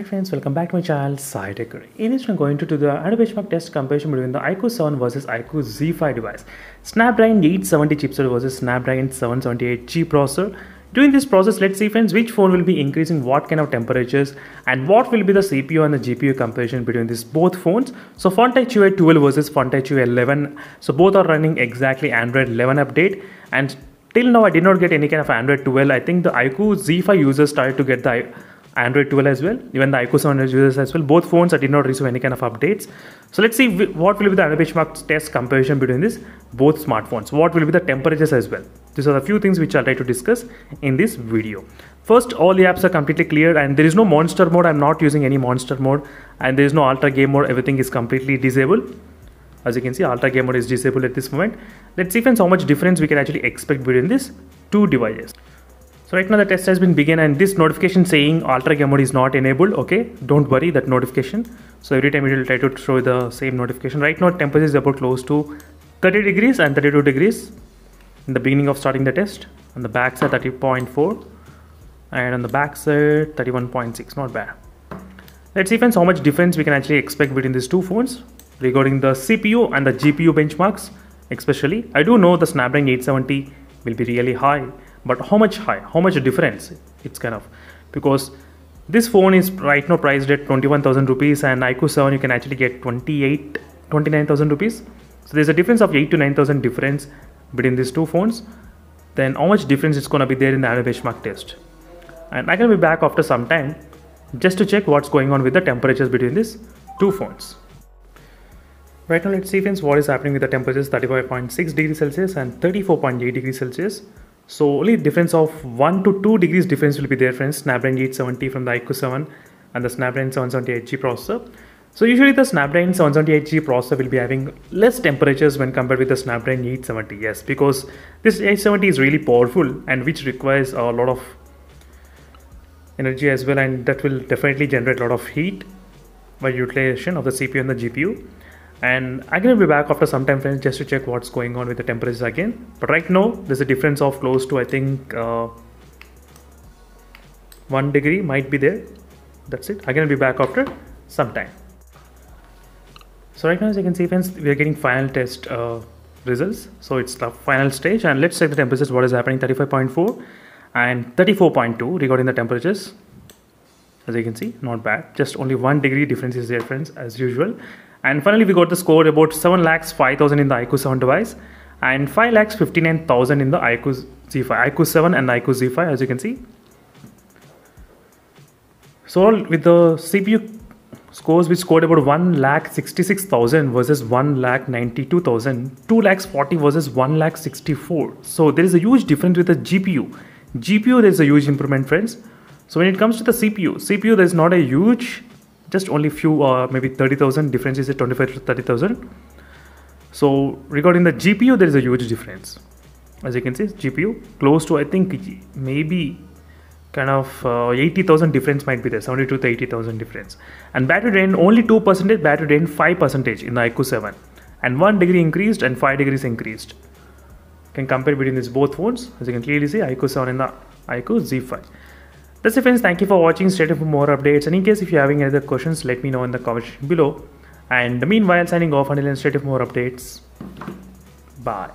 Hi friends, welcome back to my channel saitechguruu. In this I'm going to do the benchmark test comparison between the iQOO 7 versus iQOO Z5 device. Snapdragon 870 chipset versus Snapdragon 778G processor. During this process, let's see friends which phone will be increasing what kind of temperatures and what will be the CPU and the GPU comparison between these both phones. So FontouchUI 12 versus FontouchUI 11. So both are running exactly Android 11 update, and till now I did not get any kind of Android 12. I think the iQOO Z5 users started to get the Android 12 as well, even the iQOO 7 users as well. Both phones did not receive any kind of updates. So let's see what will be the benchmark test comparison between these both smartphones. What will be the temperatures as well. These are the few things which I'll try to discuss in this video. First, all the apps are completely cleared and there is no monster mode. I'm not using any monster mode, and there is no ultra game mode. Everything is completely disabled. As you can see, ultra game mode is disabled at this moment. Let's see friends how much difference we can actually expect between these two devices. So right now the test has been begun, and this notification saying ultra game mode is not enabled. Okay, don't worry that notification. So every time it will try to show the same notification. Right now temperature is about close to 30 degrees and 32 degrees in the beginning of starting the test. On the back side 30.4 and on the back side 31.6. Not bad. Let's see friends how much difference we can actually expect between these two phones regarding the CPU and the GPU benchmarks. Especially I do know the Snapdragon 870 will be really high, but how much high, how much difference? It's kind of, because this phone is right now priced at 21,000 rupees and iQOO 7 you can actually get 29,000 rupees. So there's a difference of 8 to 9,000 difference between these two phones. Then how much difference is going to be there in the benchmark test. And I'm going to be back after some time just to check what's going on with the temperatures between these two phones. Right now let's see friends what is happening with the temperatures. 35.6 degrees Celsius and 34.8 degrees Celsius. So only difference of 1 to 2 degrees difference will be there friends. Snapdragon 870 from the iQOO 7 and the Snapdragon 778G processor. So usually the Snapdragon 778G processor will be having less temperatures when compared with the Snapdragon 870. Yes, because this 870 is really powerful and which requires a lot of energy as well, and that will definitely generate a lot of heat by utilization of the CPU and the GPU. And I'm going to be back after some time friends just to check what's going on with the temperatures again. But right now there's a difference of close to I think 1 degree might be there. That's it. I'm going to be back after some time. So right now as you can see friends, we are getting final test results. So it's the final stage, and let's check the temperatures. What is happening? 35.4 and 34.2 regarding the temperatures. As you can see, not bad. Just only 1 degree difference is there friends as usual. And finally we got the score about 7,05,000 in the iQOO 7 device and 5,59,000 in the iQOO Z5, iQOO 7 and iQOO Z5 as you can see. So with the CPU scores which scored about 1,66,000 versus 1,92,000, 2,40,000 versus 1,64,000. So there is a huge difference with the GPU. There is a huge improvement friends. So when it comes to the CPU there is not a huge, just only few maybe 30,000 difference is 25 to 30,000. So regarding the GPU there is a huge difference. As you can see, GPU close to I think maybe kind of 80,000 difference might be there, 72 to 80,000 difference. And battery drain only 2%, battery drain 5% in the iQOO 7, and 1 degree increased and 5 degrees increased. You can compare between these both phones. As you can clearly see, iQOO 7 and the iQOO Z5. That's it friends, thank you for watching. Stay tuned for more updates, and in case if you're having any other questions, let me know in the comment below. And meanwhile, signing off until then, stay tuned for more updates. Bye.